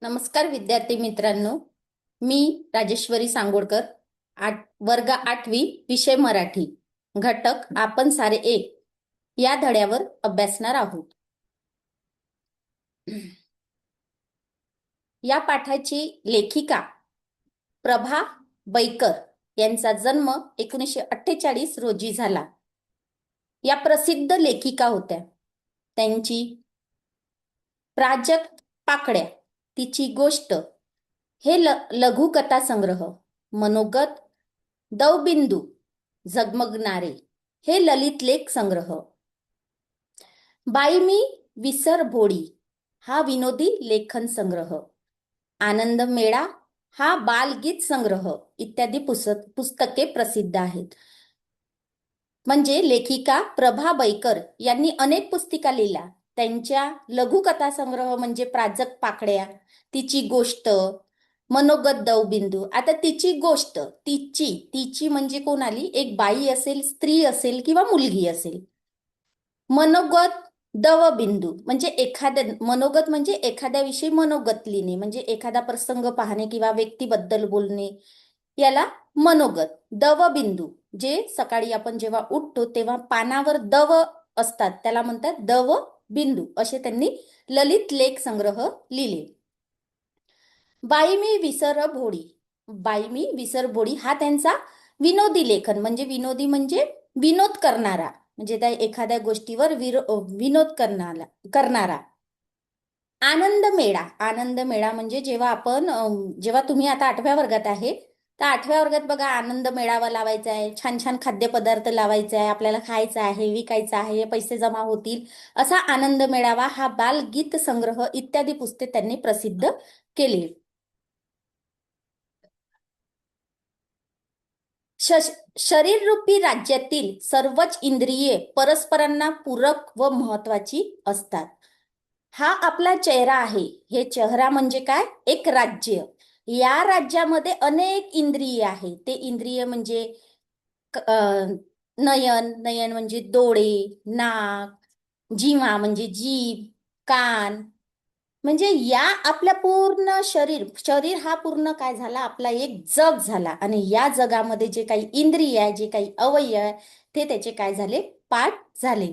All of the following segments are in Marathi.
नमस्कार विद्यार्थी मित्रांनो, मी राजेश्वरी सांगोडकर. वर्ग 8वी, विषय मराठी, घटक आपण सारे एक या धड्यावर अभ्यासणार आहोत. या पाठाची लेखिका प्रभा बैकर यांचा जन्म 1948 रोजी झाला. या प्रसिद्ध लेखिका होत्या. त्यांची प्राजक्त पाकड्या, तिची गोष्ट हे लघुकथा संग्रह, मनोगत, दवबिंदू, झगमगणारे हे ललित लेख संग्रह, बाई मी विसर भोळी हा विनोदी लेखन संग्रह, आनंद मेळा हा बालगीत संग्रह इत्यादी पुस्तके प्रसिद्ध आहेत. म्हणजे लेखिका प्रभा बैकर यांनी अनेक पुस्तिका लिहिल्या. त्यांच्या लघुकथा संग्रह म्हणजे प्राजक्त पाकड्या, तिची गोष्ट, मनोगत, दवबिंदू. आता तिची गोष्ट, तिची म्हणजे कोण आली? एक बाई असेल, स्त्री असेल किंवा मुलगी असेल. मनोगत, दवबिंदू म्हणजे मनोगत म्हणजे एखाद्याविषयी मनोगत लिहिणे, म्हणजे एखादा प्रसंग पाहणे किंवा व्यक्तीबद्दल बोलणे, याला मनोगत. दवबिंदू जे सकाळी आपण जेव्हा उठतो तेव्हा पानावर दव असतात, त्याला म्हणतात दवबिंदू. असे त्यांनी ललित लेख संग्रह लिहिले. बाई मी विसर भोळी, बाई मी विसर भोळी हा त्यांचा विनोदी लेखन, म्हणजे विनोदी म्हणजे विनोद करणारा, म्हणजे त्या एखाद्या गोष्टीवर विनोद करणारा. आनंद मेळा, आनंद मेळा म्हणजे जेव्हा तुम्ही आता 8व्या वर्गात आहे, तर 8व्या वर्गात बघा आनंद मेळावा लावायचा आहे, छान छान खाद्यपदार्थ लावायचे आहे, आपल्याला खायचं आहे, विकायचं आहे, पैसे जमा होतील, असा आनंद मेळावा हा बालगीत संग्रह इत्यादी पुस्तके त्यांनी प्रसिद्ध केले. शरीररूपी राज्यातील सर्वच इंद्रिये परस्परांना पूरक व महत्वाची असतात. हा आपला चेहरा आहे. हे चेहरा म्हणजे काय? एक राज्य. या राज्यामध्ये अनेक इंद्रिय आहे. ते इंद्रिय म्हणजे नयन म्हणजे डोळे, नाक, जिव्हा म्हणजे जीभ, कान, म्हणजे या आपल्या पूर्ण शरीर हा पूर्ण काय झाला? आपला एक जग झाला. आणि या जगामध्ये जे काही इंद्रिय आहे, जे काही अवयव आहे, ते त्याचे काय झाले? पाठ झाले.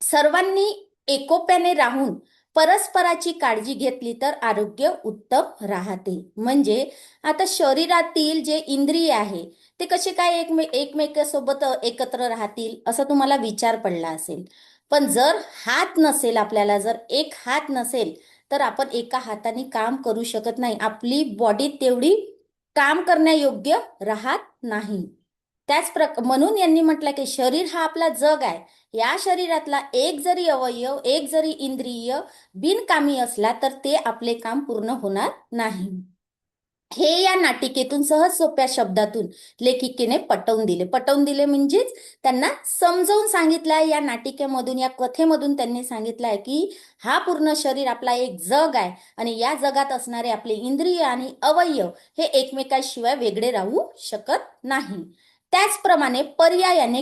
सर्वांनी एकोप्याने राहून परस्पराची काळजी घेतली तर आरोग्य उत्तम राहते. म्हणजे आता शरीरातील जे इंद्रिय आहे ते कसे काय एकमेकांसोबत एकत्र राहतील, असा तुम्हाला विचार पडला असेल. पण जर हात नसेल, आपल्याला जर एक हात नसेल तर आपण एका हाताने काम करू शकत नाही. आपली बॉडी तेवढी काम करण्यायोग्य राहत नाही. म्हणून यांनी म्हटलं की शरीर हा आपला जग आहे. या शरीरातला एक जरी अवयव, एक जरी इंद्रिय बिनकामी असला तर ते आपले काम पूर्ण होणार नाही. हे या नाटिकेतून सहज सोप्या शब्दातून लेखिकेने पटवून दिले म्हणजेच त्यांना समजावून सांगितलंय. या नाटिकेमधून, या कथेमधून त्यांनी सांगितलंय की हा पूर्ण शरीर आपला एक जग आहे आणि या जगात असणारे आपले इंद्रिय आणि अवयव हे एकमेकांशिवाय वेगळे राहू शकत नाही. त्याचप्रमाणे पर्यायाने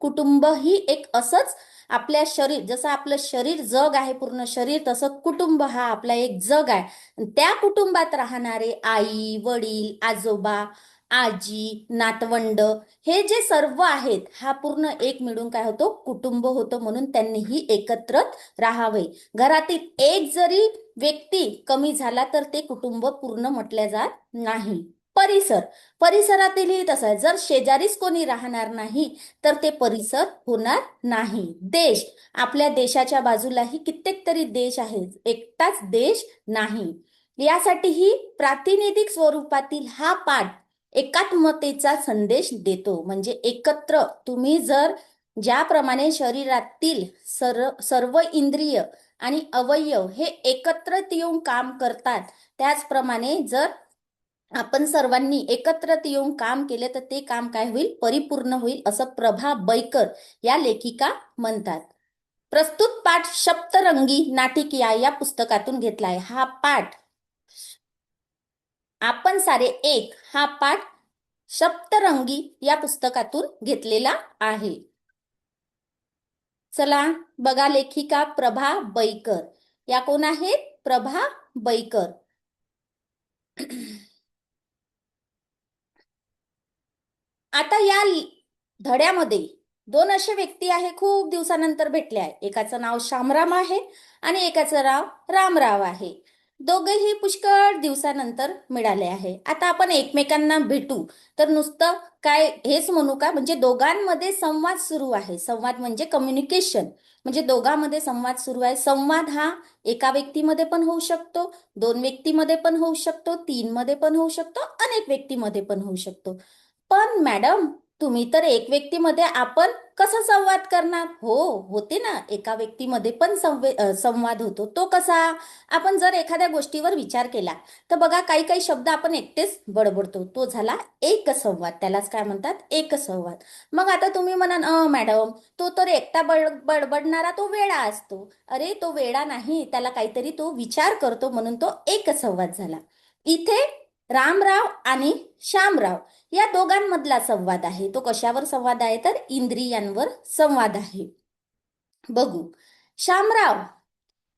कुटुंब ही एक असंच आपल्या शरीर, जसं आपलं शरीर जग आहे पूर्ण शरीर, तसं कुटुंब हा आपला एक जग आहे. त्या कुटुंबात राहणारे आई, वडील, आजोबा, आजी, नातवंड हे जे सर्व आहेत, हा पूर्ण एक मिळून काय होतो? कुटुंब होतं. म्हणून त्यांनीही एकत्र राहावे. घरातील एक जरी व्यक्ती कमी झाला तर ते कुटुंब पूर्ण म्हटले जात नाही. परिसरातीलही तसं आहे. जर शेजारीच कोणी राहणार नाही तर ते परिसर होणार नाही. देश, आपल्या देशाच्या बाजूलाही कित्येक तरी देश आहेत, एकटाच देश नाही. यासाठीही प्रातिनिधिक स्वरूपातील हा पाठ एकात्मतेचा संदेश देतो. म्हणजे एकत्र तुम्ही जर ज्याप्रमाणे शरीरातील सर्व इंद्रिय आणि अवयव हे एकत्रित येऊन काम करतात, त्याचप्रमाणे जर आपण सर्वांनी एकत्रित येऊन काम केले तर ते काम काय होईल? परिपूर्ण होईल, असं प्रभा बैकर या लेखिका म्हणतात. प्रस्तुत पाठ सप्तरंगी नाटिकिया या पुस्तकातून घेतलाय. हा पाठ आपण सारे एक हा पाठ सप्तरंगी या पुस्तकातून घेतलेला आहे. चला बघा, लेखिका प्रभा बैकर या कोण आहेत? प्रभा बैकर. आता या धड्यामध्ये दोन असे व्यक्ती आहे खूप दिवसानंतर भेटले आहे. एकाचं नाव शामराम आहे आणि एकाचं नाव रामराव आहे. दोघेही पुष्कळ दिवसानंतर मिळाले आहे. आता आपण एकमेकांना भेटू तर नुसतं काय हेच म्हणू का, म्हणजे दोघांमध्ये संवाद सुरू आहे. संवाद म्हणजे कम्युनिकेशन, म्हणजे दोघांमध्ये संवाद सुरू आहे. संवाद हा एका व्यक्तीमध्ये पण होऊ शकतो, दोन व्यक्तीमध्ये पण होऊ शकतो, तीन मध्ये पण होऊ शकतो, अनेक व्यक्तीमध्ये पण होऊ शकतो. पण मॅडम, तुम्ही तर एक व्यक्तीमध्ये आपण कसा संवाद करणार? हो, होते ना, एका व्यक्तीमध्ये पण संवाद होतो. तो कसा? आपण जर एखाद्या गोष्टीवर विचार केला तर बघा, काही काही शब्द आपण एकटेच बडबडतो, तो झाला एक संवाद. त्यालाच काय म्हणतात? एक संवाद. मग आता तुम्ही म्हणाल, मॅडम, तो तर एकटा बडबडणारा तो वेडा असतो. अरे, तो वेडा नाही, त्याला काहीतरी तो विचार करतो, म्हणून तो एक संवाद झाला. इथे रामराव आणि श्यामराव या दोघांमधला संवाद आहे. तो कशावर संवाद आहे? तर इंद्रियांवर संवाद आहे. बघू. श्यामराव,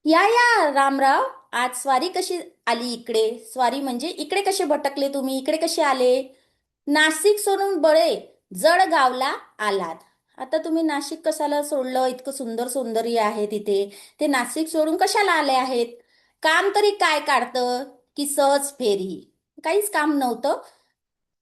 या रामराव, आज स्वारी कशी आली इकडे? स्वारी म्हणजे इकडे कसे भटकले तुम्ही? इकडे कसे आले? नाशिक सोडून बळे जळगावला आलात. आता तुम्ही नाशिक कशाला सोडलं? इतकं सुंदर सौंदर्य आहे तिथे. ते नाशिक सोडून कशाला आले आहेत? काम तरी काय काढतं? की सहज फेरी? काहीच काम नव्हतं,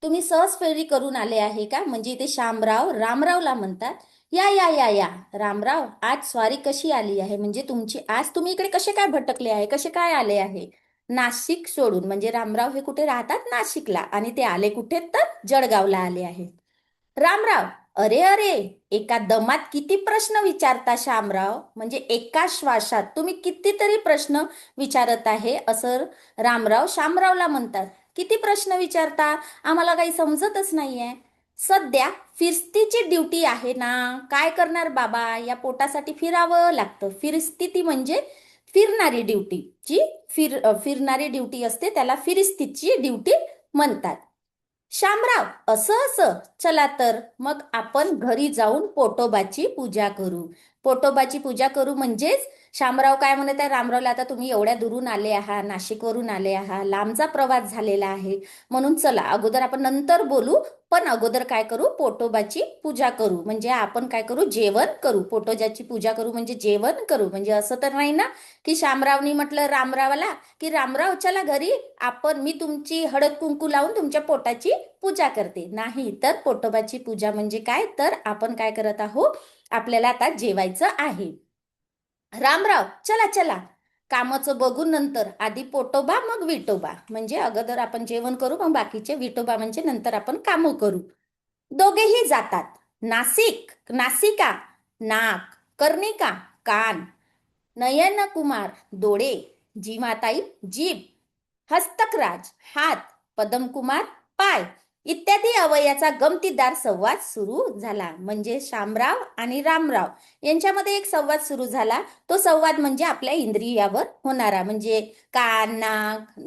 तुम्ही सहज फेरी करून आले आहे का? म्हणजे इथे शामराव रामरावला म्हणतात, या रामराव, आज स्वारी कशी आली आहे? म्हणजे तुमची आज तुम्ही इकडे कसे काय भटकले आहे, कसे काय आले आहे नाशिक सोडून? म्हणजे रामराव हे कुठे राहतात? नाशिकला. आणि ते आले कुठे? तर जळगावला आले आहेत. रामराव, अरे अरे, एका दमात किती प्रश्न विचारता शामराव? म्हणजे एका श्वासात तुम्ही कितीतरी प्रश्न विचारत आहे, असं रामराव शामरावला म्हणतात. किती प्रश्न विचारता? आम्हाला काही समजतच नाहीये. सध्या फिरस्तीची ड्युटी आहे ना, काय करणार बाबा, या पोटासाठी फिरावं लागतं. फिरस्थिती म्हणजे फिरणारी ड्युटी. जी फिरणारी ड्युटी असते त्याला फिरस्तीची ड्युटी म्हणतात. शामराव, असं असं, चला तर मग आपण घरी जाऊन पोटोबाची पूजा करू. पोटोबाची पूजा करू म्हणजेच शामराव काय म्हणत आहे रामरावला, आता तुम्ही एवढ्या दुरून आले आहात, नाशिकवरून आले आहात, लांबचा प्रवास झालेला आहे, म्हणून चला अगोदर आपण नंतर बोलू, पण अगोदर काय करू? पोटोबाची पूजा करू. म्हणजे आपण काय करू? जेवण करू. पोटोबाची पूजा करू म्हणजे जेवण करू. म्हणजे असं तर नाही ना की शामरावनी म्हटलं रामरावला की रामराव चला घरी, मी तुमची हळद कुंकू लावून तुमच्या पोटाची पूजा करते. नाही, तर पोटोबाची पूजा म्हणजे काय? तर आपण काय करत आहोत? आपल्याला आता जेवायचं आहे. रामराव, चला चला, कामाचं बघू नंतर, आधी पोटोबा मग विटोबा. म्हणजे अगोदर आपण जेवण करू, मग बाकीचे विटोबा म्हणजे नंतर आपण कामं करू. दोघेही जातात. नासिका नाक, कर्णिका कान, नयनकुमार डोळे, जीवाताई जीभ, हस्तकराज हात, पदमकुमार पाय इत्यादी अवयवाचा गमतीदार संवाद सुरू झाला. म्हणजे शामराव आणि रामराव यांच्यामध्ये एक संवाद सुरू झाला. तो संवाद म्हणजे आपल्या इंद्रियावर होणारा, म्हणजे कान, नाक,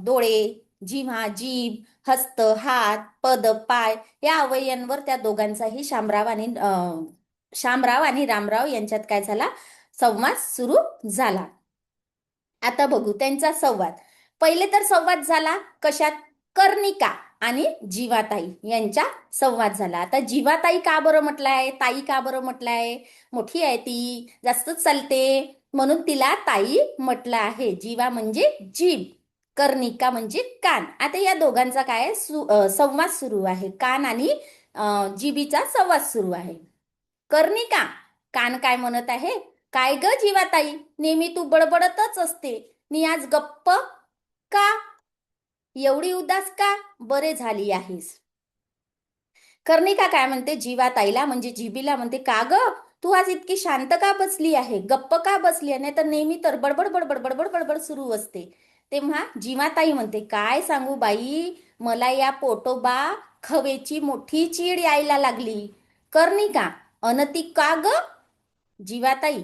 डोळे, जिव्हा, जीभ, हस्त, हात, पद, पाय या अवयवांवर त्या दोघांचाही शामराव आणि रामराव यांच्यात काय झाला? संवाद सुरू झाला. आता बघू त्यांचा संवाद. पहिले तर संवाद झाला कशात? कर्णिका आणि जीवाताई यांचा संवाद झाला. आता जीवाताई का बरं म्हटलाय? ताई का बरं म्हटलाय? मोठी आहे ती, जास्त चालते, म्हणून तिला ताई म्हटलं आहे. जीवा म्हणजे जीभ, कर्णिका म्हणजे कान. आता या दोघांचा काय संवाद सुरू आहे. कान आणि जिभीचा संवाद सुरू आहे. कर्णिका, कान काय म्हणत आहे? काय ग जीवाताई, नेहमी तू बडबडतच असते, मी आज गप्प का? एवढी उदास का बरे झाली आहेस? कर्णिका काय म्हणते जीवाताईला, म्हणजे जीबीला म्हणते, का ग तू आज इतकी शांत का बसली आहे, गप्प का बसली आहे? नाही तर नेहमी तर बडबड बडबड बडबड बडबड सुरू असते. तेव्हा जीवाताई म्हणते, काय सांगू बाई, मला या पोटोबा खवेची मोठी चीड यायला लागली. कर्णिका, अनती का ग? जीवाताई,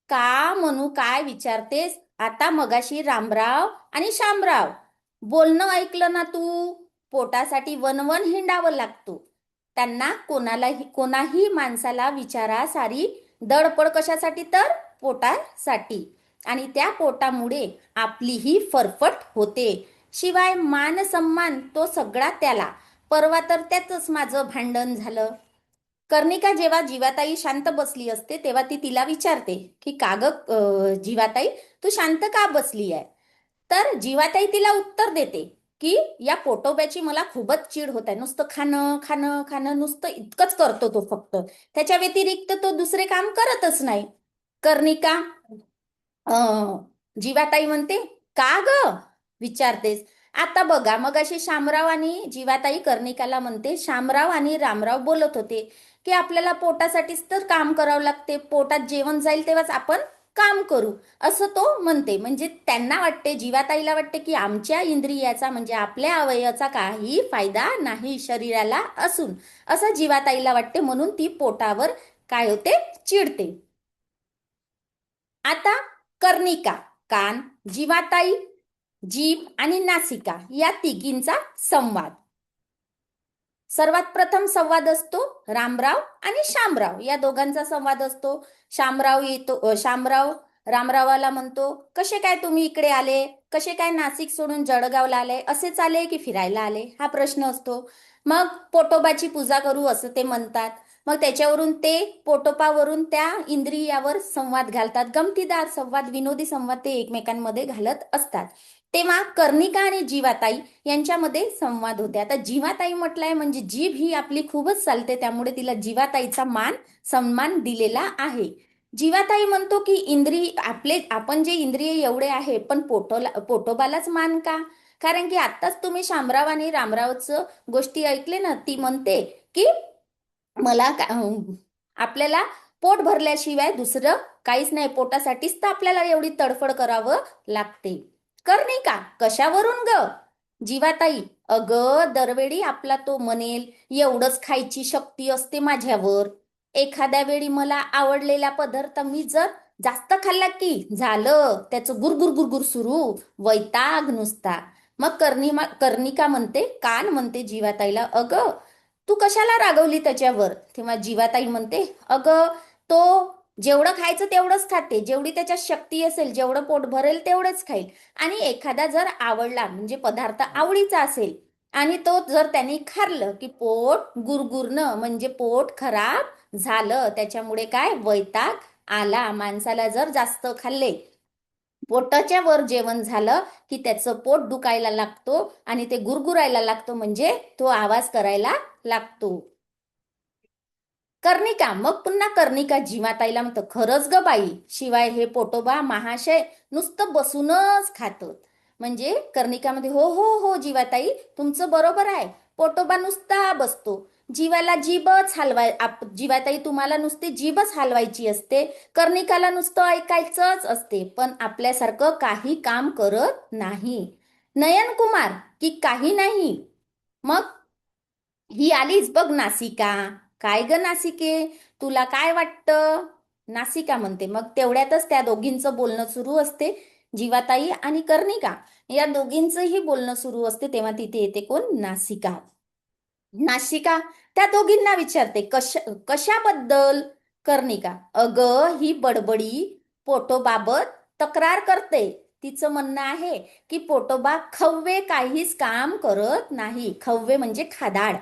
का म्हणू, काय विचारतेस? आता मगाशी रामराव आणि शामराव बोलणं ऐकलं ना तू? पोटासाठी वनवन हिंडावं लागतो त्यांना. कोणाही माणसाला विचारा, सारी धडपड कशासाठी? तर पोटासाठी. आणि त्या पोटामुळे आपलीही फरफट होते. शिवाय मान सन्मान तो सगळा त्याला. परवा तर त्यातच माझं भांडण झालं. कर्णिका जेव्हा जीवाताई शांत बसली असते तेव्हा ती तिला विचारते की का ग जीवाताई, तू शांत का बसली आहे? तर जीवाताई तिला उत्तर देते की या पोटोब्याची मला खूपच चीड होत आहे. नुसतं खाणं खाणं खाणं नुसतं इतकंच करतो तो फक्त. त्याच्या व्यतिरिक्त तो दुसरे काम करतच नाही. कर्णिका जीवाताई म्हणते, का ग विचारतेस? आता बघा, मग अशी शामराव आणि जीवाताई कर्णिकाला म्हणते, शामराव आणि रामराव बोलत होते की आपल्याला पोटासाठीच तर काम करावं लागते, पोटात जेवण जाईल तेव्हाच आपण काम करू, असं तो म्हणते. म्हणजे त्यांना वाटते, जीवाताईला वाटते की आमच्या इंद्रियाचा म्हणजे आपल्या अवयवाचा काही फायदा नाही शरीराला असून, असं जीवाताईला वाटते. म्हणून ती पोटावर काय होते, चिडते. आता कर्णिका, कान, जीवाताई, जीभ आणि नासिका या तिघींचा संवाद. सर्वात प्रथम संवाद असतो रामराव आणि शामराव या दोघांचा संवाद असतो. शामराव येतो, शामराव रामरावाला म्हणतो, कसे काय तुम्ही इकडे आले? कसे काय नाशिक सोडून जळगावला आले? असेच आले की फिरायला आले? हा प्रश्न असतो. मग पोटोबाची पूजा करू असं ते म्हणतात. मग त्याच्यावरून ते पोटोबावरून त्या इंद्रियावर संवाद घालतात. गमतीदार संवाद, विनोदी संवाद ते एकमेकांमध्ये घालत असतात. तेव्हा कर्णिका आणि जीवाताई यांच्यामध्ये संवाद होते. आता जीवाताई म्हटलंय म्हणजे जीभ ही आपली खूपच चालते, त्यामुळे तिला जीवाताईचा मान सन्मान दिलेला आहे. जीवाताई म्हणतो की आपण जे इंद्रिय एवढे आहे, पण पोटोबालाच मान का? कारण की आत्ताच तुम्ही शामराव आणि रामरावचं गोष्टी ऐकले ना. ती म्हणते की मला आपल्याला पोट भरल्याशिवाय दुसरं काहीच नाही, पोटासाठीच तर आपल्याला एवढी तडफड करावं लागते. कर्णिका, कशावरून ग? जीवाताई, अग दरवेळी आपला तो म्हणेल एवढंच खायची शक्ती असते माझ्यावर. एखाद्या वेळी मला आवडलेला पदार्थ मी जर जास्त खाल्ला की झालं त्याचं गुरगुर गुरगुर सुरू, वैताग नुसता. मग कर्णिका म्हणते, कान म्हणते जीवाताईला, अगं तू कशाला रागवली त्याच्यावर? तेव्हा जीवाताई म्हणते, अगं तो जेवढं खायचं तेवढंच खाते, जेवढी त्याच्यात शक्ती असेल, जेवढं पोट भरेल तेवढंच खाईल. आणि एखादा जर आवडला म्हणजे पदार्थ आवडीचा असेल आणि तो जर त्यांनी खाल्लं की पोट गुरगुरणं म्हणजे पोट खराब झालं, त्याच्यामुळे काय वैताग आला. माणसाला जर जास्त खाल्ले, पोटाच्या वर जेवण झालं की त्याचं पोट दुखायला लागतो आणि ते गुरगुरायला लागतो, म्हणजे तो आवाज करायला लागतो. कर्णिका, मग पुन्हा कर्णिका जीवाताईला म्हणतं, खरंच ग बाई, शिवाय हे पोटोबा महाशय नुसतं बसूनच खातं. म्हणजे कर्णिकामध्ये, हो हो हो जीवाताई, तुमचं बरोबर आहे, पोटोबा नुसता बसतो. जीवाला जीभच जीवाताई, तुम्हाला नुसती जीभच हलवायची असते, कर्णिकाला नुसतं ऐकायचंच असते, पण आपल्यासारखं काही काम करत नाही. नयन कुमार, की काही नाही. मग ही आलीच बघ नासिका. काय ग नासिके, तुला काय वाटतं? नासिका म्हणते. मग तेवढ्यातच त्या दोघींचं बोलणं सुरू असते, जीवाताई आणि कर्णिका या दोघींचंही बोलणं सुरू असते. तेव्हा तिथे येते कोण? नासिका. नासिका त्या दोघींना विचारते, कशाबद्दल? कर्णिका, अगं ही बडबडी पोटोबाबत तक्रार करते. तिचं म्हणणं आहे की पोटोबा खव्वे काहीच काम करत नाही. खव्वे म्हणजे खादाड.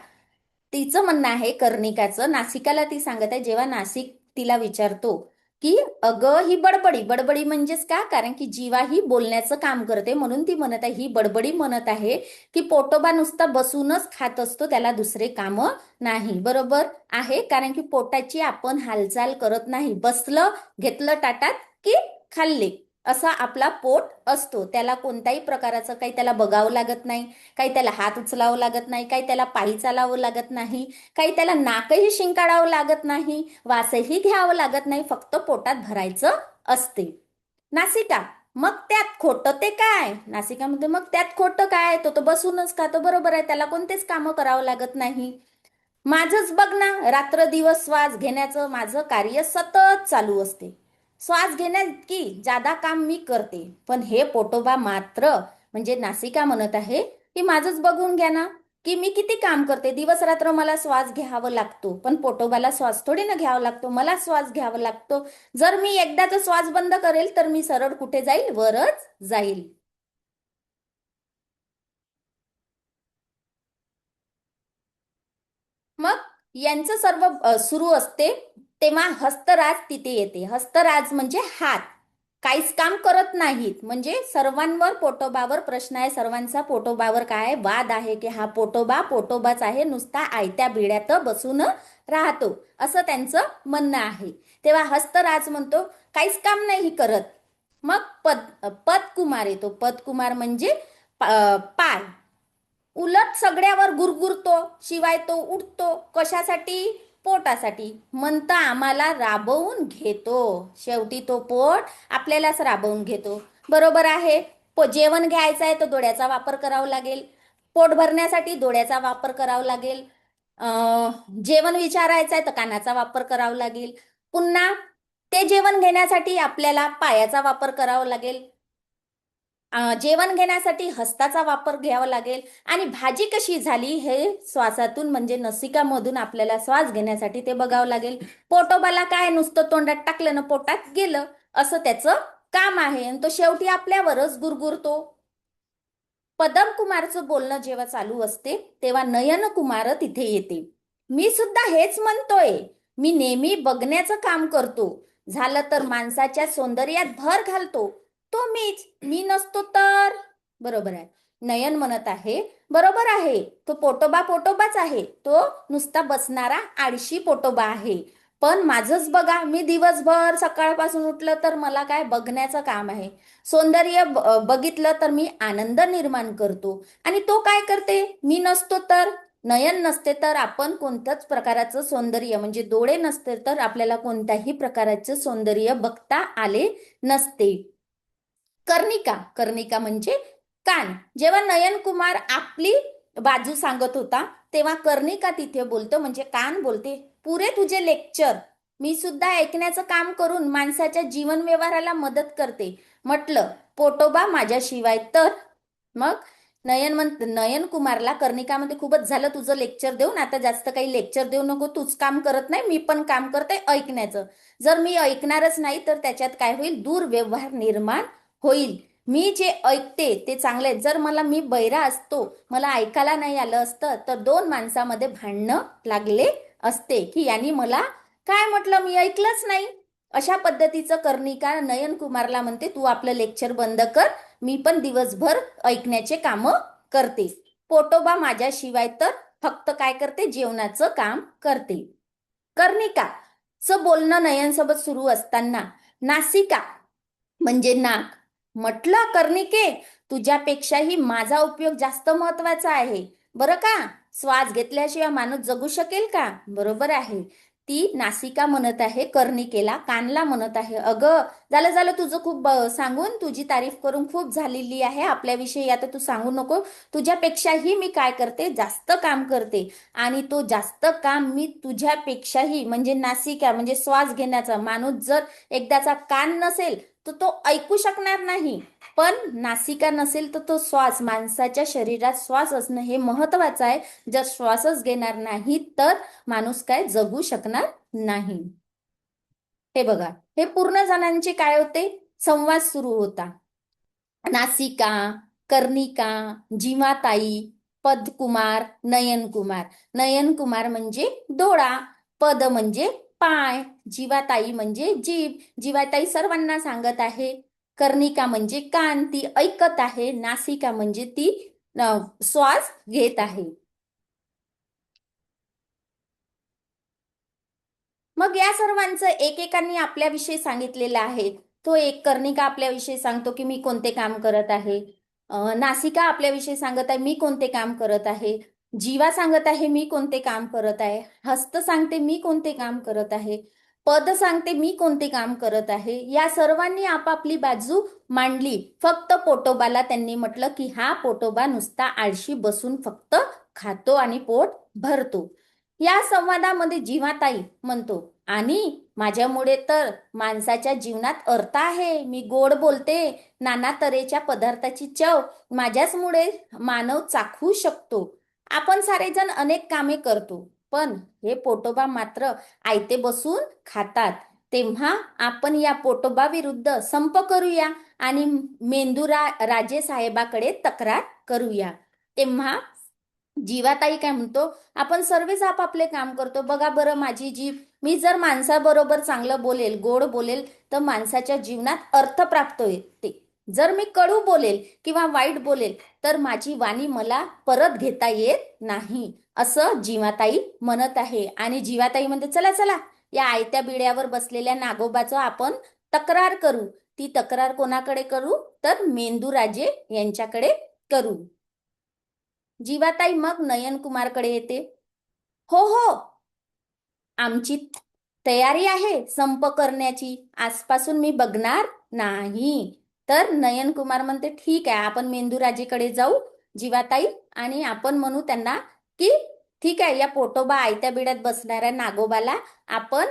तिचं म्हणणं आहे कर्णिकाचं. नासिकाला ती सांगत आहे. जेव्हा नासिक तिला विचारतो की अगं ही बडबडी, बडबडी म्हणजेच का? कारण की जीवा ही बोलण्याचं काम करते, म्हणून ती म्हणत आहे, ही बडबडी म्हणत आहे की पोटोबा नुसता बसूनच खात असतो, त्याला दुसरे काम नाही. बरोबर आहे, कारण की पोटाची आपण हालचाल करत नाही. बसलं, घेतलं ताटात की खाल्ले, असा आपला पोट असतो. त्याला कोणत्याही प्रकारचं काही त्याला बघावं लागत नाही, काही त्याला हात उचलावं लागत नाही, काही त्याला पायी चालावं लागत नाही, काही त्याला नाकही शिंकाडावं लागत नाही, वासही घ्यावं लागत नाही, फक्त पोटात भरायचं असते. नासिका, मग त्यात खोटं ते काय? नासिका म्हणते, मग त्यात खोटं काय? तो तर बसूनच खातो, बरोबर आहे, त्याला कोणतेच कामं करावं लागत नाही. माझंच बघ ना, रात्र दिवस श्वास घेण्याचं माझं कार्य सतत चालू असते. श्वास घेण्यात की जादा काम मी करते, पण हे पोटोबा मात्र, म्हणजे नासिका म्हणत आहे की माझंच बघून घ्या ना, की मी किती काम करते, दिवस रात्र मला श्वास घ्यावा लागतो, पण पोटोबाला श्वास थोडी ना घ्यावा लागतो, मला श्वास घ्यावा लागतो. जर मी एकदाचा श्वास बंद करेल तर मी सरळ कुठे जाईल, वरच जाईल. मग यांचं सर्व सुरू असते तेव्हा हस्तराज तिथे येते. हस्तराज म्हणजे हात काहीच काम करत नाहीत, म्हणजे सर्वांवर पोटोबावर प्रश्न आहे, सर्वांचा पोटोबावर काय आहे, वाद आहे की हा पोटोबा पोटोबाच आहे, नुसता आयत्या बिड्यात बसून राहतो, असं त्यांचं म्हणणं आहे. तेव्हा हस्तराज म्हणतो काहीच काम नाही करत. मग पदकुमार येतो. पदकुमार म्हणजे पाय उलट सगळ्यावर गुरगुरतो, शिवाय तो उठतो कशासाठी, पोटासाठी. म्हणता आम्हाला राबवून घेतो, शेवटी तो पोट आपल्यालाच राबवून घेतो. बरोबर आहे. जेवण घ्यायचं आहे तर डोळ्याचा वापर करावा लागेल, पोट भरण्यासाठी डोळ्याचा वापर करावा लागेल. जेवण विचारायचं आहे तर कानाचा वापर करावा लागेल. पुन्हा ते जेवण घेण्यासाठी आपल्याला पायाचा वापर करावा लागेल. जेवण घेण्यासाठी हस्ताचा वापर घ्यावा लागेल. आणि भाजी कशी झाली हे श्वासातून म्हणजे नसिकामधून आपल्याला श्वास घेण्यासाठी ते बघावं लागेल. पोटोबाला काय नुसतं तोंडात टाकलं ना पोटात गेलं, असं त्याचं काम आहे, आणि तो शेवटी आपल्यावरच गुरगुरतो. पदम कुमारचं बोलणं जेव्हा चालू असते तेव्हा नयन कुमार तिथे येते. मी सुद्धा हेच म्हणतोय, मी नेहमी बघण्याचं काम करतो, झालं तर माणसाच्या सौंदर्यात भर घालतो, तो मीच, मी नसतो तर. बरोबर आहे. नयन म्हणत आहे बरोबर आहे, तो पोटोबा पोटोबाच आहे, तो नुसता बसणारा आळशी पोटोबा आहे. पण माझंच बघा, मी दिवसभर सकाळपासून उठलं तर मला काय बघण्याचं काम आहे, सौंदर्य बघितलं तर मी आनंद निर्माण करतो. आणि तो काय करते, मी नसतो तर, नयन नसते तर आपण कोणत्याच प्रकाराचं सौंदर्य म्हणजे डोळे नसते तर आपल्याला कोणत्याही प्रकाराचं सौंदर्य बघता आले नसते. कर्णिका, कर्णिका म्हणजे कान. जेव्हा नयन कुमार आपली बाजू सांगत होता तेव्हा कर्णिका तिथे बोलतो म्हणजे कान बोलते, पुरे तुझे लेक्चर मी सुद्धा ऐकण्याचं काम करून माणसाच्या जीवन व्यवहाराला मदत करते. म्हटलं पोटोबा माझ्याशिवाय तर. मग नयन कुमारला कर्णिका म्हणते खूपच झालं तुझं लेक्चर देऊन, आता जास्त काही लेक्चर देऊ नको, तूच काम करत नाही, मी पण काम करते ऐकण्याचं. जर मी ऐकणारच नाही तर त्याच्यात काय होईल, दुर्व्यवहार निर्माण होईल. मी जे ऐकते ते चांगले, जर मी बहिरा असतो, मला ऐकायला नाही आलं असतं तर दोन माणसामध्ये भांडणं लागले असते की यांनी मला काय म्हटलं, मी ऐकलंच नाही. अशा पद्धतीचं कर्णिका नयन कुमारला म्हणते तू आपलं लेक्चर बंद कर, मी पण दिवसभर ऐकण्याचे काम करते. पोटोबा माझ्याशिवाय तर फक्त काय करते, जेवणाचं काम करते. कर्णिकाचं बोलणं नयनसोबत सुरू असताना नासिका म्हणजे नाक. म्हटलं कर्णिके, तुझ्यापेक्षाही माझा उपयोग जास्त महत्वाचा आहे बरं का, श्वास घेतल्याशिवाय माणूस जगू शकेल का. बरोबर आहे. ती नासिका म्हणत आहे कर्णिकेला, कानला म्हणत आहे अगं झालं झालं तुझं खूप सांगून, तुझी तारीफ करून खूप झालेली आहे, आपल्याविषयी आता तू सांगू नको, तुझ्यापेक्षाही मी काय करते, जास्त काम करते. आणि तो जास्त काम मी तुझ्यापेक्षाही म्हणजे नासिका म्हणजे श्वास घेण्याचा, माणूस जर एकदाचा कान नसेल तर तो ऐकू शकणार नाही, पण नासिका नसेल तर तो श्वास, माणसाच्या शरीरात श्वास असणं हे महत्वाचं आहे. जर श्वासच घेणार नाही तर माणूस काय जगू शकणार नाही. हे बघा, हे पूर्ण जणांचे काय होते, संवाद सुरू होता. नासिका, कर्णिका, जीवाताई, पदकुमार, नयनकुमार. नयनकुमार म्हणजे डोळा, पद म्हणजे पाय, जीवाताई म्हणजे जीभ, जीवाताई सर्वांना सांगत आहे. कर्णिका म्हणजे कान, ती ऐकत आहे. नासिका म्हणजे ती श्वास घेत आहे. मग या सर्वांचं एकेकांनी आपल्याविषयी सांगितलेलं आहे. तो एक कर्णिका आपल्याविषयी सांगतो की मी कोणते काम करत आहे. नासिका आपल्याविषयी सांगत आहे मी कोणते काम करत आहे. जीवा सांगत आहे मी कोणते काम करत आहे. हस्त सांगते मी कोणते काम करत आहे. पद सांगते मी कोणते काम करत आहे. या सर्वांनी आपापली बाजू मांडली. फक्त पोटोबाला त्यांनी म्हटलं की हा पोटोबा नुसता आळशी बसून फक्त खातो आणि पोट भरतो. या संवादामध्ये जीवाताई म्हणतो आणि माझ्यामुळे तर माणसाच्या जीवनात अर्थ आहे, मी गोड बोलते, नाना तऱ्हेच्या पदार्थाची चव माझ्याचमुळे मानव चाखू शकतो. आपण सारेजण अनेक कामे करतो, पण हे पोटोबा मात्र आयते बसून खातात. तेव्हा आपण या पोटोबा विरुद्ध संप करूया आणि राजे साहेबाकडे तक्रार करूया. तेव्हा जीवाताई काय म्हणतो, आपण सर्वच आपापले काम करतो. बघा बरं माझी जीभ, मी जर माणसाबरोबर चांगलं बोलेल, गोड बोलेल, तर माणसाच्या जीवनात अर्थ प्राप्त होते. जर मी कडू बोलेल किंवा वाईट बोलेल, तर माझी वाणी मला परत घेता येत नाही, असं जीवाताई म्हणत आहे. आणि जीवाताई म्हणते, चला चला, या आयत्या बिड्यावर बसलेल्या नागोबाचं आपण तक्रार करू. ती तक्रार कोणाकडे करू, तर मेंदूराजे यांच्याकडे करू. जीवाताई मग नयन कुमारकडे येते. हो हो, आमची तयारी आहे संप करण्याची, आजपासून मी बघणार नाही. तर नयन कुमार म्हणते, ठीक आहे, आपण मेंदूराजेकडे जाऊ जीवाताई, आणि आपण म्हणू त्यांना की ठीक आहे, या पोटोबा आयत्या बिड्यात बसणाऱ्या नागोबाला आपण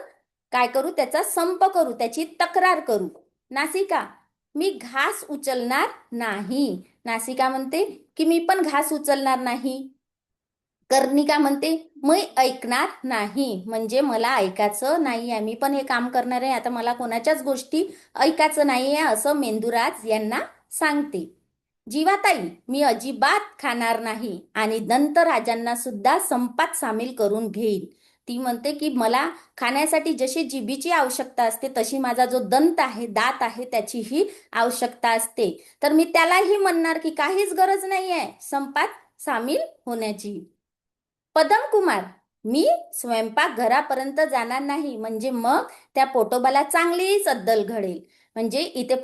काय करू, त्याचा संप करू, त्याची तक्रार करू. नासिका, मी घास उचलणार नाही. नासिका म्हणते की मी पण घास उचलणार नाही. कर्णिका म्हणते, मी ऐकणार नाही, म्हणजे मला ऐकायचं नाही आहे, मी पण हे काम करणार आहे, आता मला कोणाच्याच गोष्टी ऐकायचं नाही आहे, असं मेंदूराज यांना सांगते. जीवाताई, मी अजिबात खाणार नाही आणि दंतराजांना सुद्धा संपात सामील करून घेईल. ती म्हणते की मला खाण्यासाठी जशी जिभीची आवश्यकता असते, तशी माझा जो दंत आहे, दात आहे, त्याचीही आवश्यकता असते. तर मी त्यालाही म्हणणार की काहीच गरज नाही आहे संपात सामील होण्याची. पदम कुमार, मी स्वयंपाक घरापर्यंत जाणार नाही, म्हणजे मग त्या पोटोबाला चांगलीच अद्दल घडेल. म्हणजे इथे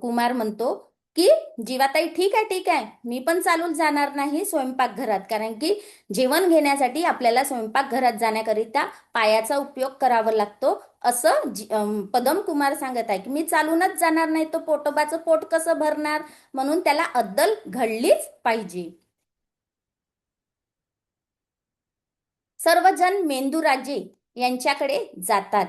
कुमार म्हणतो की जीवाताई, ठीक आहे ठीक आहे, मी पण चालून जाणार नाही स्वयंपाकघरात, कारण की जेवण घेण्यासाठी आपल्याला स्वयंपाकघरात जाण्याकरिता पायाचा उपयोग करावा लागतो, असं पदम कुमार सांगत आहे की मी चालूनच जाणार नाही, तो पोटोबाचं पोट कसं भरणार, म्हणून त्याला अद्दल घडलीच पाहिजे. सर्वजण मेंदूराजे यांच्याकडे जातात.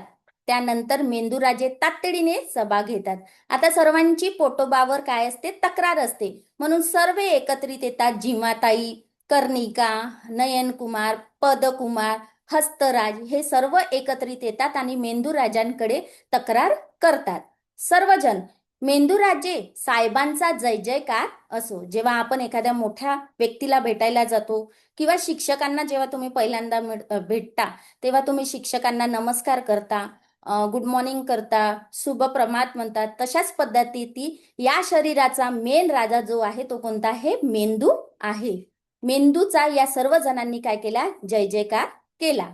त्यानंतर मेंदूराजे तातडीने सभा घेतात. आता सर्वांची पोटोबावर काय असते, तक्रार असते, म्हणून सर्व एकत्रित येतात. जिमाताई, कर्णिका, नयनकुमार, पदकुमार, हस्तराज हे सर्व एकत्रित येतात आणि मेंदूराजांकडे तक्रार करतात. सर्वजण मेंदूराजे साहेबांचा जय जयकार असो. जेव्हा आपण एखाद्या मोठ्या व्यक्तीला भेटायला जातो किंवा शिक्षकांना जेव्हा तुम्ही पहिल्यांदा भेटता, तेव्हा तुम्ही शिक्षकांना नमस्कार करता, गुड मॉर्निंग करता, शुभ प्रभात म्हणतात. तशाच पद्धती या शरीराचा मेन राजा जो आहे तो कोणता आहे, मेंदू आहे. मेंदूचा या सर्व जणांनी काय केला, जय जयकार केला.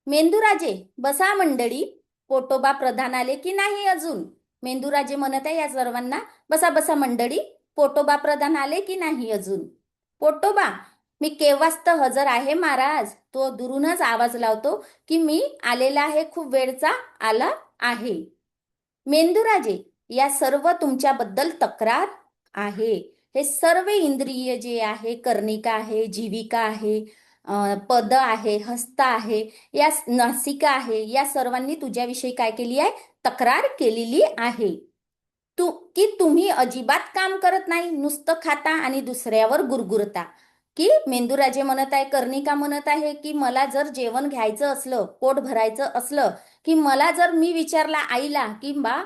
मेंदूराजे, बसा मंडळी, पोटोबा प्रधान आले की नाही अजून. मेंदूराजे म्हणत आहे या सर्वांना, बसा बसा मंडळी, पोटोबा प्रधान आले की नाही अजून. पोटोबा, मी केव्हाच तर हजर आहे महाराज. तो दुरूनच आवाज लावतो की मी आलेला आहे, खूप वेळचा आला आहे. मेंदूराजे, या सर्व तुमच्याबद्दल तक्रार आहे. हे सर्व इंद्रिय जे आहे, कर्णिका आहे, जीविका आहे, पद आहे, हस्त आहे, या नासिका आहे, या सर्वांनी तुझ्याविषयी काय केली आहे, तक्रार केलेली आहे. की तुम्ही अजिबात काम करत नाही, नुसतं खाता आणि दुसऱ्यावर गुरगुरता. की मेंदूराजे म्हणत आहे, कर्णिका म्हणत आहे की मला जर जेवण घ्यायचं असलं, पोट भरायचं असलं, की मला जर मी विचारला आईला की बा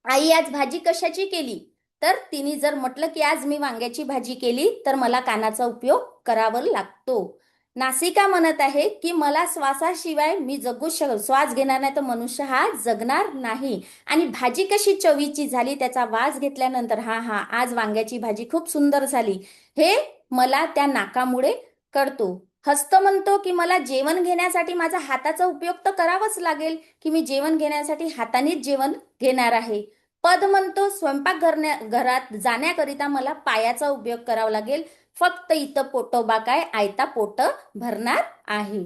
आई आज भाजी कशाची केली, तर तिने जर म्हटलं की आज मी वांग्याची भाजी केली, तर मला कानाचा उपयोग करावा लागतो. नासिका म्हणत आहे की मला श्वासाशिवाय मी श्वास घेणार नाही तर मनुष्य हा जगणार नाही. आणि भाजी कशी चवीची झाली, त्याचा वास घेतल्यानंतर हा हा आज वांग्याची भाजी खूप सुंदर झाली, हे मला त्या नाकामुळे कळतो. हस्त म्हणतो की मला जेवण घेण्यासाठी माझा हाताचा उपयोग तर करावाच लागेल, की मी जेवण घेण्यासाठी हातानेच जेवण घेणार आहे. पद म्हणतो स्वयंपाक घरात जाण्याकरिता मला पायाचा उपयोग करावा लागेल, फक्त इथं पोटोबा काय आयता पोट भरणार आहे.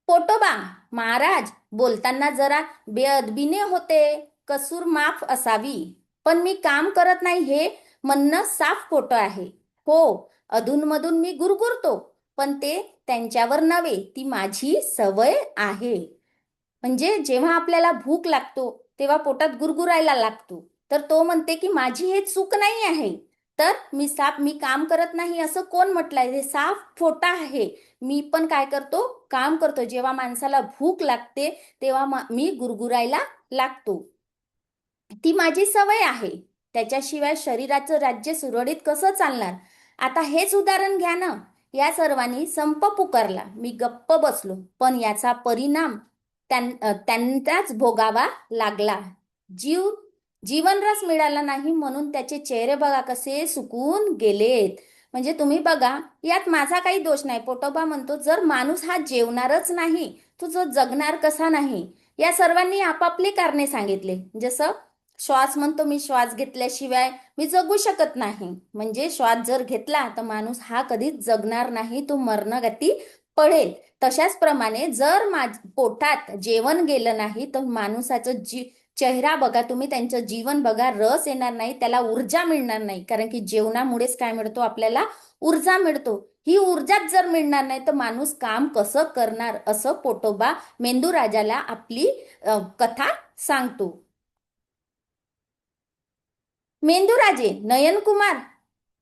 पोटोबा, महाराज बोलताना जरा बेअदबीने होते, कसूर माफ असावी, पण मी काम करत नाही हे म्हणणं साफ खोटं आहे. हो, अधूनमधून मी गुरगुरतो, पण ते त्यांच्यावर नव्हे, ती माझी सवय आहे. म्हणजे जेव्हा आपल्याला भूक लागतो तेव्हा पोटात गुरगुरायला लागतो, तर तो म्हणते की माझी हे चूक नाही आहे, तर मी काम करत नाही असं कोण म्हटलंय? हे साफ खोटा आहे. मी पण काय करतो? काम करतो. जेव्हा माणसाला भूक लागते तेव्हा मी गुरगुरायला लागतो. ती माझी सवय आहे. त्याच्याशिवाय शरीराचं राज्य सुरळीत कसं चालणार? आता हेच उदाहरण घ्या ना. या सर्वांनी संप पुकारला, मी गप्प बसलो, पण याचा परिणाम त्यांनाच भोगावा लागला. जीव जीवनरस मिळाला नाही म्हणून त्याचे चेहरे बघा कसे सुकून गेलेत. म्हणजे तुम्ही बघा, यात माझा काही दोष नाही. पोटोबा म्हणतो, जर माणूस हा जेवणारच नाही तो जो जगणार कसा नाही? या सर्वांनी आपापली कारणे सांगितले. जसं श्वास म्हणतो, मी श्वास घेतल्याशिवाय मी जगू शकत नाही. म्हणजे श्वास जर घेतला तर माणूस हा कधीच जगणार नाही, तो मरणगती पडेल. तशाच प्रमाणे जर पोटात जेवण गेलं नाही तर माणसाचं चेहरा बघा तुम्ही, त्यांचं जीवन बघा, रस येणार नाही, त्याला ऊर्जा मिळणार नाही. कारण की जेवणामुळेच काय मिळतो आपल्याला? ऊर्जा मिळतो. ही ऊर्जाच जर मिळणार नाही तर माणूस काम कसं करणार? असं पोटोबा मेंदू राजाला आपली कथा सांगतो. मेंदूराजे नयनकुमार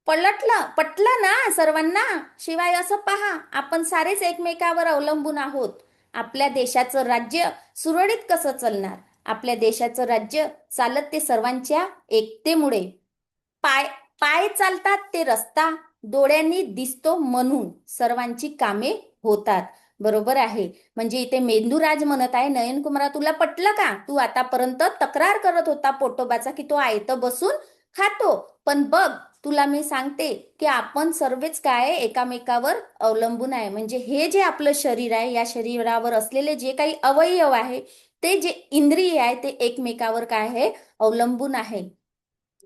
पटलं ना सर्वांना? शिवाय असं पहा, आपण सारेच एकमेकावर अवलंबून आहोत. आपल्या देशाचं राज्य सुरळीत कसं चालणार? आपल्या देशाचं राज्य चालत ते सर्वांच्या एकतेमुळे. पाय पाय चालतात ते रस्ता, डोळ्यांनी दिसतो म्हणून सर्वांची कामे होतात. बरोबर आहे. म्हणजे इथे मेंदूराज म्हणत आहे, नयनकुमारा तुला पटलं का? तू आतापर्यंत तक्रार करत होता पोटोबाचा की तो आयतं बसून खातो, पण बघ तुला मी सांगते की आपण सर्वच काय एकामेकावर अवलंबून आहे. म्हणजे हे जे आपलं शरीर आहे, या शरीरावर असलेले जे काही अवयव आहे, ते जे इंद्रिय आहे, ते एकमेकावर काय आहे? अवलंबून आहे.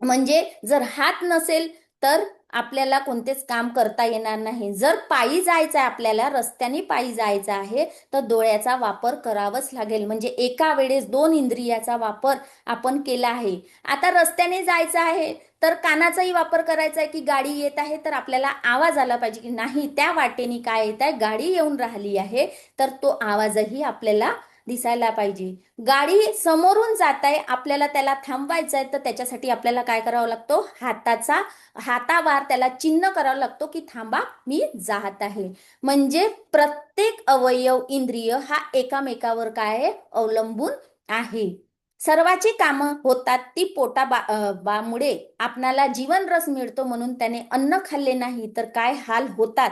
म्हणजे जर हात नसेल तर आपल्याला कोणतेच काम करता येणार नाही. जर पायी जायचं आहे, आपल्याला रस्त्याने पायी जायचं आहे, तर डोळ्याचा वापर करावाच लागेल. म्हणजे एका वेळेस दोन इंद्रियाचा वापर आपण केला आहे. आता रस्त्याने जायचं आहे तर कानाचाही वापर करायचा आहे की गाडी येत आहे तर आपल्याला आवाज आला पाहिजे की नाही त्या वाटेने काय येत आहे, गाडी येऊन राहिली आहे, तर तो आवाजही आपल्याला दिसायला पाहिजे. गाडी समोरून जात आहे, आपल्याला त्याला थांबवायचं आहे, तर त्याच्यासाठी आपल्याला काय करावं लागतो? हातावार त्याला चिन्ह करावं लागतो की थांबा, मी जात आहे. म्हणजे प्रत्येक अवयव इंद्रिय हा एकामेकावर काय आहे? अवलंबून आहे. सर्वाची कामं होतात ती बामुळे आपणाला जीवन रस मिळतो, म्हणून त्याने अन्न खाल्ले नाही तर काय हाल होतात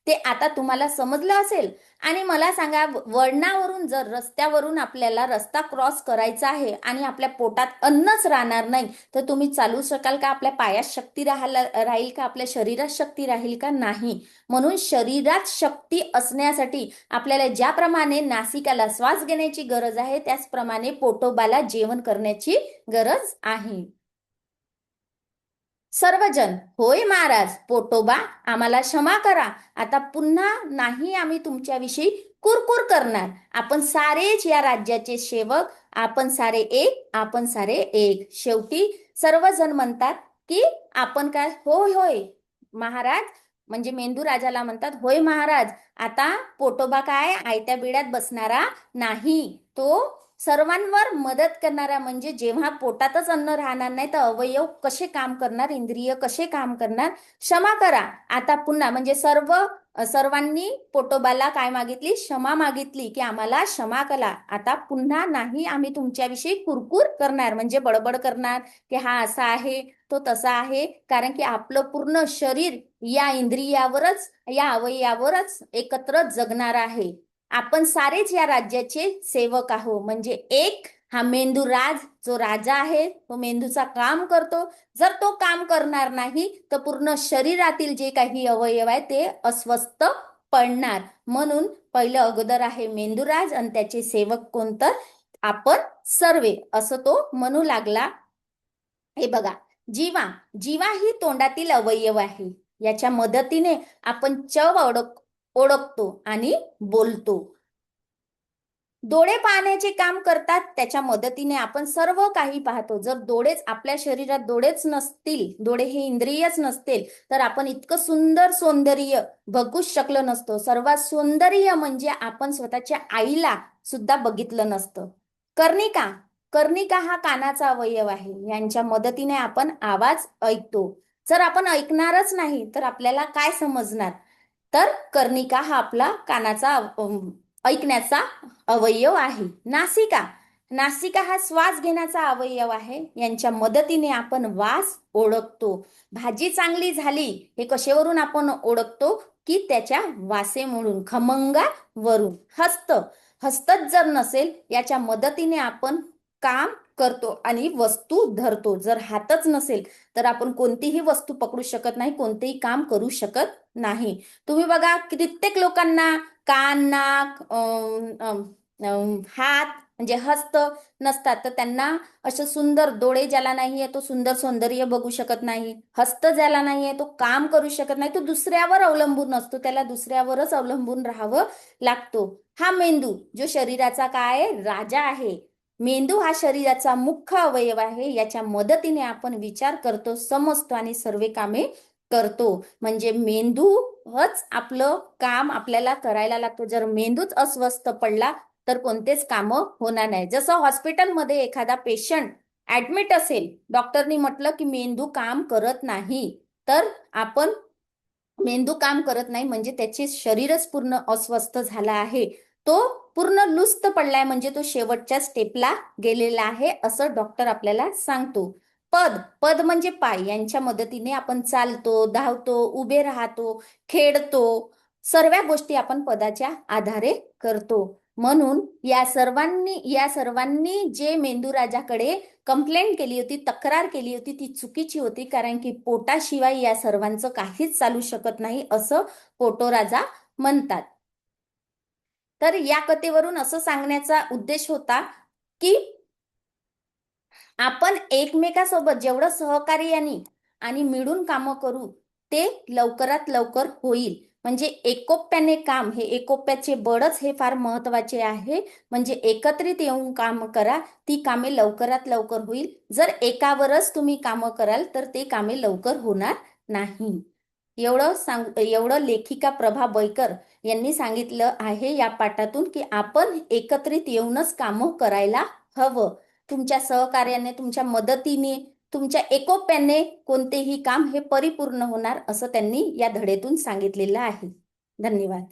ते आता तुम्हाला समजलं असेल. आणि मला सांगा, वळणावरून जर रस्त्यावरून आपल्याला रस्ता क्रॉस करायचा आहे आणि आपल्या पोटात अन्नच राहणार नाही तर तुम्ही चालू शकाल का? आपल्या पायात शक्ती राहील का? आपल्या शरीरात शक्ती राहील का? नाही. म्हणून शरीरात शक्ती असण्यासाठी आपल्याला ज्याप्रमाणे नासिकाला श्वास घेण्याची गरज आहे, त्याचप्रमाणे पोटोबाला जेवण करण्याची गरज आहे. सर्वजण, होय महाराज, पोटोबा आम्हाला क्षमा करा. आता पुन्हा नाही आम्ही तुमच्याविषयी कुरकुर करणार. आपण सारेच या राज्याचे सेवक, आपण सारे एक, आपण सारे एक. शेवटी सर्वजण म्हणतात की आपण काय? होय होय महाराज. म्हणजे मेंदू राजाला म्हणतात, होय महाराज, आता पोटोबा काय आयत्या बिड्यात बसणारा नाही. तो सर्वांवर मदत करणारा. म्हणजे जेव्हा पोटातच अन्न राहणार नाही तर अवयव कसे काम करणार? इंद्रिय कसे काम करणार? क्षमा करा. आता पुन्हा म्हणजे सर्वांनी पोटोबाला काय मागितली? क्षमा मागितली की आम्हाला क्षमा करा. आता पुन्हा नाही आम्ही तुमच्याविषयी कुरकुर करणार, म्हणजे बडबड करणार की हा असा आहे, तो तसा आहे. कारण की आपलं पूर्ण शरीर या इंद्रियावरच, या अवयवावरच एकत्र जगणार आहे. आपण सारेच या राज्याचे सेवक आहोत. म्हणजे एक हा मेंदूराज जो राजा आहे, तो मेंदूचा काम करतो. जर तो काम करणार नाही तर पूर्ण शरीरातील जे काही अवयव आहे ते अस्वस्थ पडणार. म्हणून पहिलं अगोदर आहे मेंदूराज आणि त्याचे सेवक कोणतं? आपण सर्वे, असं तो म्हणू लागला. हे बघा, जीवा जीवा ही तोंडातील अवयव आहे. याच्या मदतीने आपण चव ओळखतो आणि बोलतो. डोळे पाहण्याचे काम करतात, त्याच्या मदतीने आपण सर्व काही पाहतो. जर डोळेच आपल्या शरीरात डोळेच नसतील, डोळे हे इंद्रियच नसतील, तर आपण इतकं सुंदर सौंदर्य बघूच शकलो नसतो. सर्वात सौंदर्य म्हणजे आपण स्वतःच्या आईला सुद्धा बघितलं नसतं. कर्णिका हा कानाचा अवयव आहे. यांच्या मदतीने आपण आवाज ऐकतो. जर आपण ऐकणारच नाही तर आपल्याला काय समजणार? तर कर्णिका हा आपला कानाचा ऐकण्याचा अवयव आहे. नासिका, नासिका हा श्वास घेण्याचा अवयव आहे. यांच्या मदतीने आपण वास ओळखतो. भाजी चांगली झाली हे कशावरून आपण ओळखतो? की त्याच्या वासेमुळून, खमंगावरून. हस्त, हस्तच जर नसेल याच्या मदतीने आपण काम करतो आणि वस्तू धरतो. जर हातच नसेल तर आपण कोणतीही वस्तू पकडू शकत नाही, कोणतेही काम करू शकत नाही. तुम्ही बघा कित्येक लोकांना कान, नाक, हात म्हणजे हस्त नसतात, तर त्यांना असं सुंदर, डोळे ज्याला नाहीये तो सुंदर सौंदर्य बघू शकत नाही. हस्त ज्याला नाहीये तो काम करू शकत नाही, तो दुसऱ्यावर अवलंबून असतो, त्याला दुसऱ्यावरच अवलंबून राहावं लागतो. हा मेंदू जो शरीराचा काय राजा आहे. मेंदू हा शरीराचा मुख्य अवयव आहे. याच्या मदतीने आपण विचार करतो, समजतो आणि सर्व कामे करतो. म्हणजे मेंदूच आपलं काम आपल्याला करायला लागतो. जर मेंदूच अस्वस्थ पडला तर कोणतेच काम होणार नाही. जसं हॉस्पिटलमध्ये एखादा पेशंट ऍडमिट असेल, डॉक्टरनी म्हटलं की मेंदू काम करत नाही, तर आपण मेंदू काम करत नाही म्हणजे त्याचे शरीरच पूर्ण अस्वस्थ झाला आहे, तो पूर्ण लुस्त पडलाय, म्हणजे तो शेवटच्या स्टेपला गेलेला आहे असं डॉक्टर आपल्याला सांगतो. पद, पद म्हणजे पाय. यांच्या मदतीने आपण चालतो, धावतो, उभे राहतो, खेळतो. सर्व गोष्टी आपण पदाच्या आधारे करतो. म्हणून या सर्वांनी जे मेंदू राजाकडे कंप्लेंट केली होती, तक्रार केली होती, ती चुकीची होती. कारण की पोटाशिवाय या सर्वांचं काहीच चालू शकत नाही असं पोटोराजा म्हणतात. तर या कथेवरून असं सांगण्याचा उद्देश होता की आपण एकमेकासोबत जेवढं सहकार्याने आणि मिळून कामं करू ते लवकरात लवकर होईल. म्हणजे एकोप्याने काम, हे एकोप्याचे बळच हे फार महत्वाचे आहे. म्हणजे एकत्रित येऊन काम करा, ती कामे लवकरात लवकर होईल. जर एकावरच तुम्ही कामं कराल तर ते कामे लवकर होणार नाही. एवढं लेखिका प्रभा बैकर यांनी सांगितलं आहे या पाठातून की आपण एकत्रित येऊनच कामं करायला हवं. तुमच्या सहकार्याने, तुमच्या मदतीने, तुमच्या एकोप्याने कोणतेही काम हे परिपूर्ण होणार असं त्यांनी या धडेतून सांगितलेलं आहे. धन्यवाद.